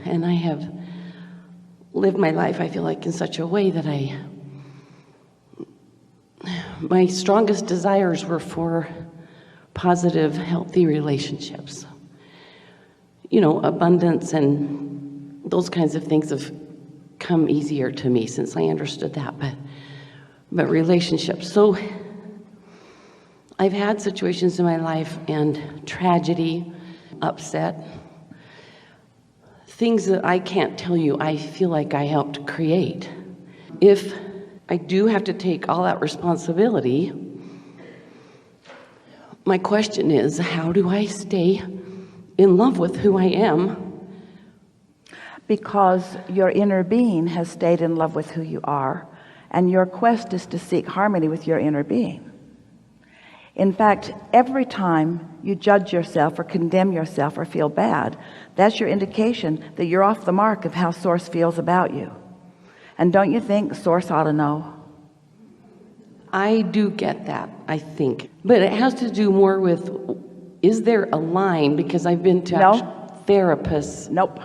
And I have lived my life, I feel like, in such a way that my strongest desires were for positive, healthy relationships. You know, abundance and those kinds of things have come easier to me since I understood that, but relationships. So I've had situations in my life and tragedy, upset, things that I can't tell you I feel like I helped create. If I do have to take all that responsibility, my question is, how do I stay in love with who I am? Because your inner being has stayed in love with who you are, and your quest is to seek harmony with your inner being. In fact, every time you judge yourself or condemn yourself or feel bad, that's your indication that you're off the mark of how Source feels about you. And don't you think Source ought to know? I do get that, I think. But it has to do more with, is there a line? Because I've been to therapists. Nope.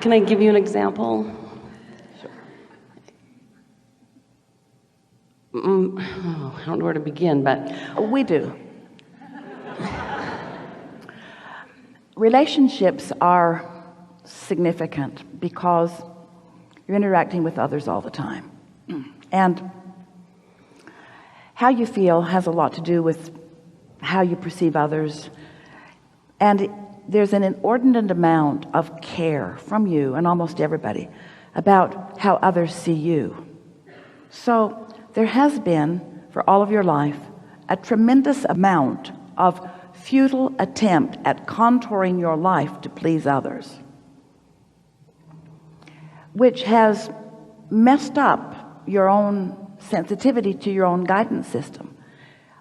Can I give you an example? Sure. I don't know where to begin, but we do. Relationships are significant because you're interacting with others all the time, and how you feel has a lot to do with how you perceive others, and there's an inordinate amount of care from you and almost everybody about how others see you. So there has been, for all of your life, a tremendous amount of futile attempt at contouring your life to please others, which has messed up your own sensitivity to your own guidance system.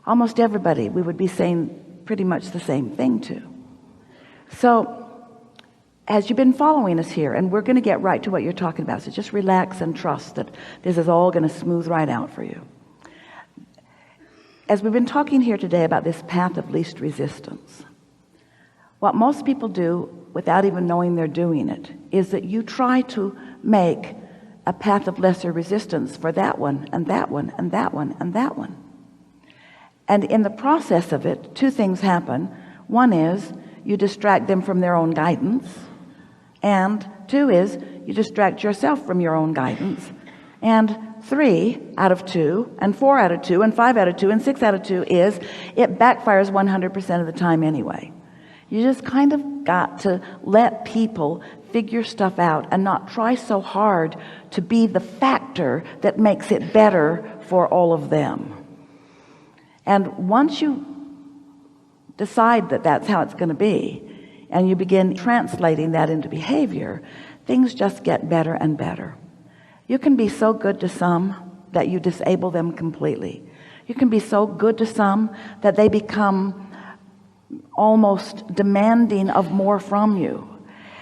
Almost everybody we would be saying pretty much the same thing to. So as you've been following us here, and we're going to get right to what you're talking about, so just relax and trust that this is all going to smooth right out for you. As we've been talking here today about this path of least resistance, what most people do without even knowing they're doing it is that you try to make a path of lesser resistance for that one and that one and that one and that one. And in the process of it, two things happen. One is you distract them from their own guidance, and two is you distract yourself from your own guidance. And 3 out of 2 and 4 out of 2 and 5 out of 2 and 6 out of 2 is it backfires 100% of the time anyway. You just kind of got to let people figure stuff out and not try so hard to be the factor that makes it better for all of them. And once you decide that that's how it's going to be, and you begin translating that into behavior, things just get better and better. You can be so good to some that you disable them completely. You can be so good to some that they become almost demanding of more from you.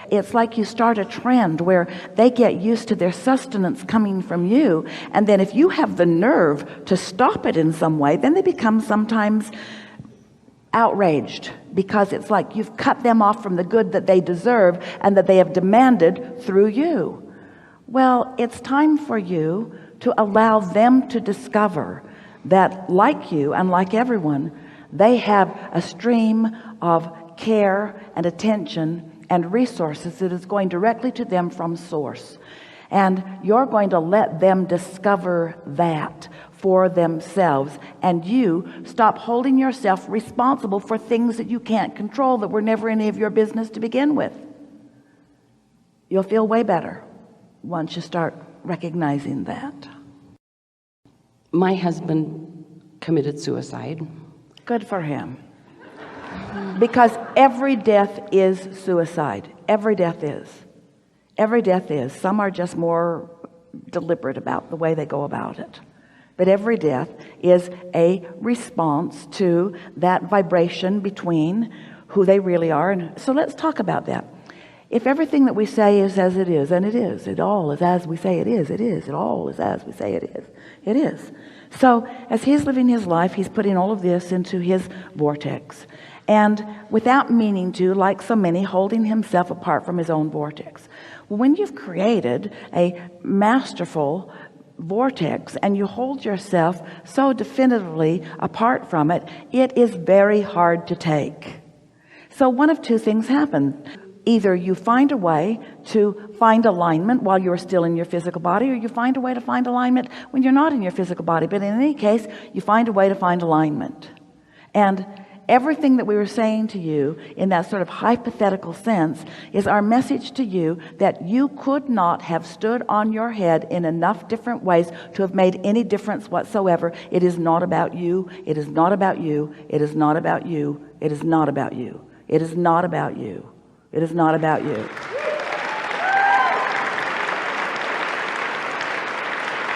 It's like you start a trend where they get used to their sustenance coming from you, and then if you have the nerve to stop it in some way, then they become sometimes outraged, because it's like you've cut them off from the good that they deserve and that they have demanded through you. Well, it's time for you to allow them to discover that, like you and like everyone, they have a stream of care and attention and resources that is going directly to them from Source. And you're going to let them discover that for themselves, and you stop holding yourself responsible for things that you can't control, that were never any of your business to begin with. You'll feel way better once you start recognizing that. My husband committed suicide. Good for him. Because every death is suicide. Every death is. Every death is. Some are just more deliberate about the way they go about it. But every death is a response to that vibration between who they really are. And so let's talk about that. If everything that we say is as it is, and it is, it all is as we say it is, it all is as we say it is. So as he's living his life, he's putting all of this into his vortex, and without meaning to, like so many, holding himself apart from his own vortex. When you've created a masterful vortex and you hold yourself so definitively apart from it, it is very hard to take. So one of two things happen. Either you find a way to find alignment while you're still in your physical body, or you find a way to find alignment when you're not in your physical body. But in any case, you find a way to find alignment. And everything that we were saying to you in that sort of hypothetical sense is our message to you that you could not have stood on your head in enough different ways to have made any difference whatsoever. It is not about you. It is not about you. It is not about you. It is not about you. It is not about you. It is not about you.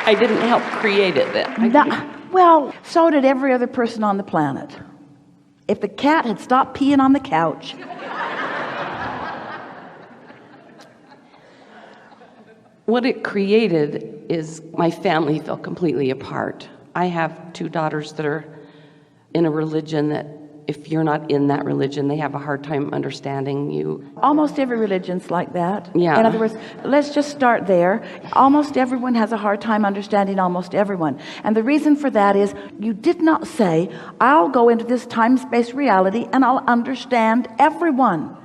I didn't help create it then. Well, so did every other person on the planet. If the cat had stopped peeing on the couch. What it created is my family fell completely apart. I have 2 daughters that are in a religion that, if you're not in that religion, they have a hard time understanding you. Almost every religion's like that. Yeah. In other words, let's just start there. Almost everyone has a hard time understanding almost everyone. And the reason for that is you did not say, I'll go into this time-space reality and I'll understand everyone.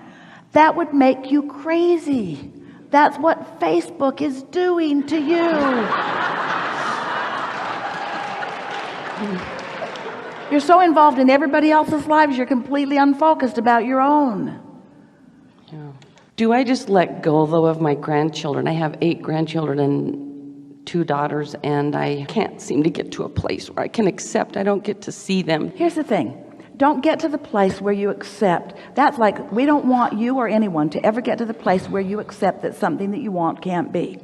That would make you crazy. That's what Facebook is doing to you. You're so involved in everybody else's lives, you're completely unfocused about your own. Yeah. Do I just let go, though, of my grandchildren? I have 8 grandchildren and 2 daughters, and I can't seem to get to a place where I can accept I don't get to see them. Here's the thing. Don't get to the place where you accept. That's like, we don't want you or anyone to ever get to the place where you accept that something that you want can't be.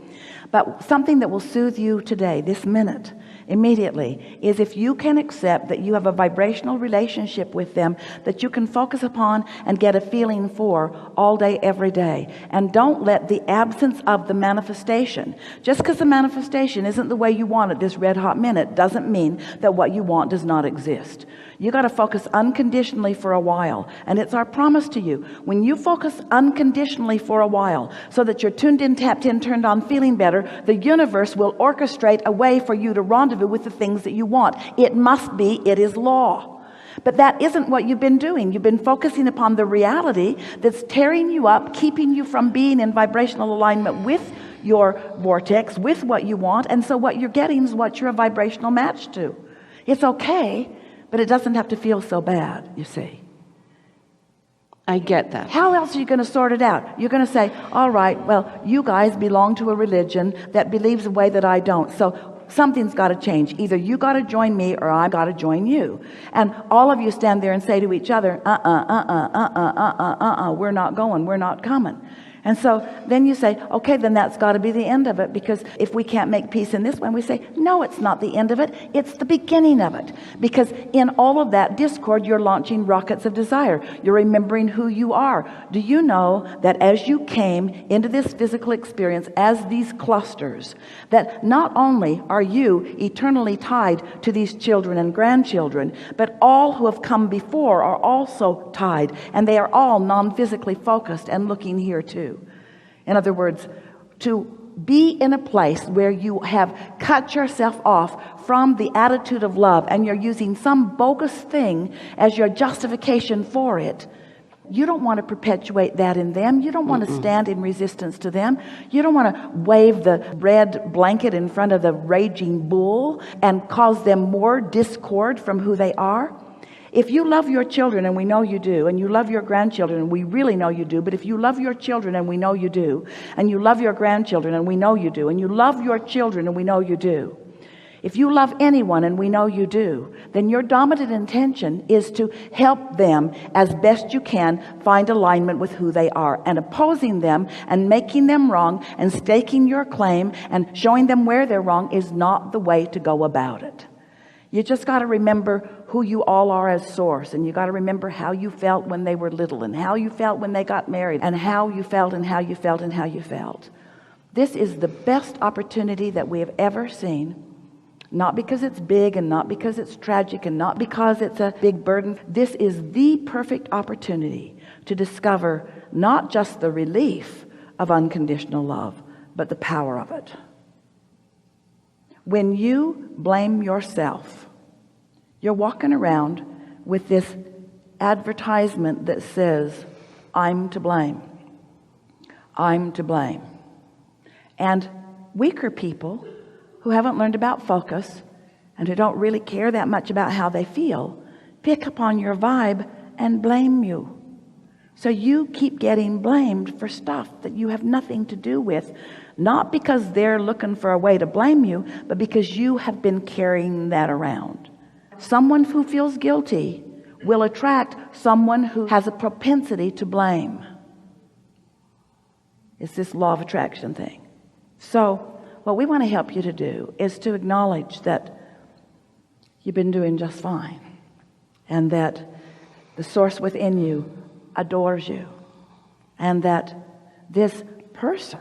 But something that will soothe you today, this minute, immediately, is if you can accept that you have a vibrational relationship with them that you can focus upon and get a feeling for all day, every day. And don't let the absence of the manifestation, just because the manifestation isn't the way you want it this red hot minute, doesn't mean that what you want does not exist. You got to focus unconditionally for a while. And it's our promise to you, when you focus unconditionally for a while, so that you're tuned in, tapped in, turned on, feeling better, the universe will orchestrate a way for you to rendezvous with the things that you want. It must be, it is law. But that isn't what you've been doing. You've been focusing upon the reality that's tearing you up, keeping you from being in vibrational alignment with your vortex, with what you want. And so what you're getting is what you're a vibrational match to. It's okay, but it doesn't have to feel so bad, you see. I get that. How else are you going to sort it out? You're going to say, all right, well, you guys belong to a religion that believes a way that I don't. So something's got to change. Either you got to join me or I got to join you. And all of you stand there and say to each other, we're not going, we're not coming. And so then you say, okay, then that's got to be the end of it, because if we can't make peace in this one, we say, no, it's not the end of it. It's the beginning of it. Because in all of that discord, you're launching rockets of desire. You're remembering who you are. Do you know that as you came into this physical experience as these clusters, that not only are you eternally tied to these children and grandchildren, but all who have come before are also tied, and they are all non-physically focused and looking here too. In other words, to be in a place where you have cut yourself off from the attitude of love and you're using some bogus thing as your justification for it, you don't want to perpetuate that in them. You don't want to stand in resistance to them. You don't want to wave the red blanket in front of the raging bull and cause them more discord from who they are. If you love your children, and we know you do, and you love your grandchildren, and we really know you do, but if you love your children, and we know you do, and you love your grandchildren, and we know you do, and you love your children, and we know you do, if you love anyone, and we know you do, then your dominant intention is to help them as best you can find alignment with who they are. And opposing them and making them wrong and staking your claim and showing them where they're wrong is not the way to go about it. You just got to remember who you all are as source, and you got to remember how you felt when they were little, and how you felt when they got married, and how you felt and how you felt and how you felt. This is the best opportunity that we have ever seen, not because it's big and not because it's tragic and not because it's a big burden. This is the perfect opportunity to discover not just the relief of unconditional love, but the power of it. When you blame yourself, you're walking around with this advertisement that says, I'm to blame. I'm to blame. And weaker people who haven't learned about focus and who don't really care that much about how they feel pick up on your vibe and blame you. So you keep getting blamed for stuff that you have nothing to do with, not because they're looking for a way to blame you, but because you have been carrying that around. Someone who feels guilty will attract someone who has a propensity to blame. It's this law of attraction thing. So what we want to help you to do is to acknowledge that you've been doing just fine, and that the source within you adores you, and that this person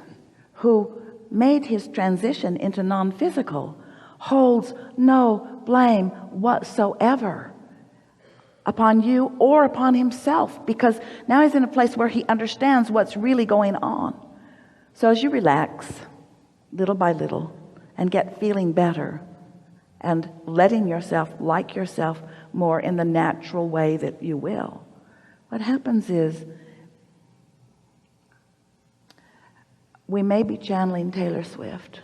who made his transition into non-physical holds no blame whatsoever upon you or upon himself, because now he's in a place where he understands what's really going on. So as you relax little by little and get feeling better and letting yourself like yourself more in the natural way that you will, what happens is we may be channeling Taylor Swift.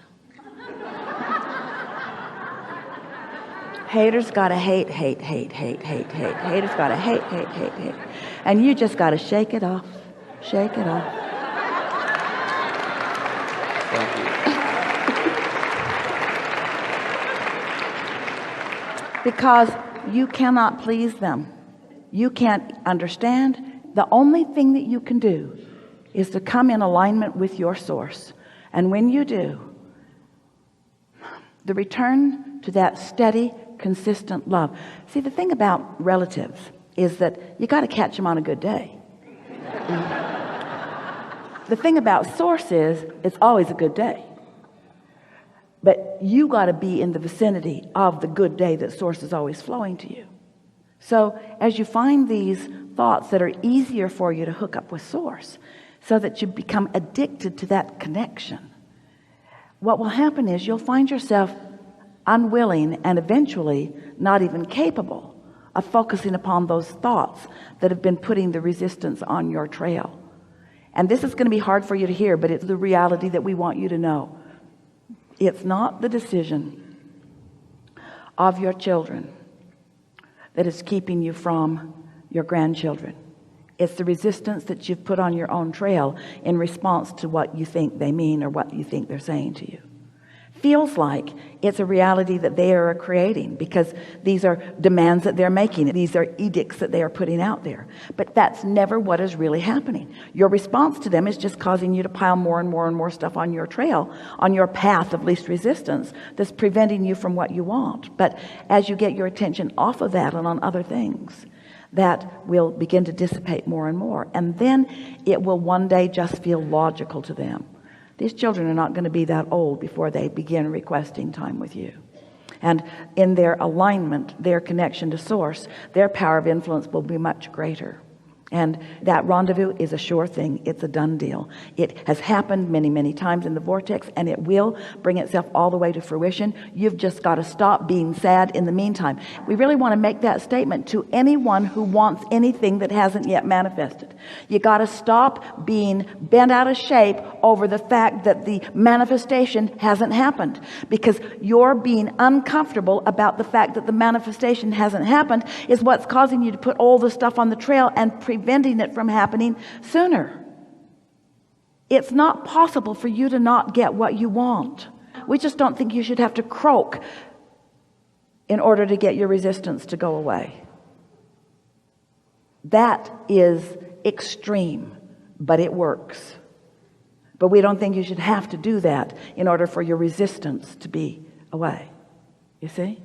Haters gotta hate. Haters gotta hate. And you just gotta shake it off. Shake it off. Thank you. Because you cannot please them. You can't understand. The only thing that you can do is to come in alignment with your source. And when you do, the return to that steady, consistent love. See, the thing about relatives is that you got to catch them on a good day. The thing about source is it's always a good day. But you got to be in the vicinity of the good day that source is always flowing to you. So as you find these thoughts that are easier for you to hook up with source, so that you become addicted to that connection, what will happen is you'll find yourself unwilling and eventually not even capable of focusing upon those thoughts that have been putting the resistance on your trail. And this is going to be hard for you to hear, but it's the reality that we want you to know. It's not the decision of your children that is keeping you from your grandchildren. It's the resistance that you've put on your own trail in response to what you think they mean or what you think they're saying to you. Feels like it's a reality that they are creating, because these are demands that they're making. These are edicts that they are putting out there. But that's never what is really happening. Your response to them is just causing you to pile more and more and more stuff on your trail, on your path of least resistance, that's preventing you from what you want. But as you get your attention off of that and on other things, that will begin to dissipate more and more. And then it will one day just feel logical to them. These children are not going to be that old before they begin requesting time with you. And in their alignment, their connection to source, their power of influence will be much greater. And that rendezvous is a sure thing. It's a done deal. It has happened many, many times in the vortex, and it will bring itself all the way to fruition. You've just got to stop being sad in the meantime. We really want to make that statement to anyone who wants anything that hasn't yet manifested. You got to stop being bent out of shape over the fact that the manifestation hasn't happened, because you're being uncomfortable about the fact that the manifestation hasn't happened is what's causing you to put all the stuff on the trail and preventing it from happening sooner. It's not possible for you to not get what you want. We just don't think you should have to croak in order to get your resistance to go away. That is extreme, but it works. But we don't think you should have to do that in order for your resistance to be away. You see?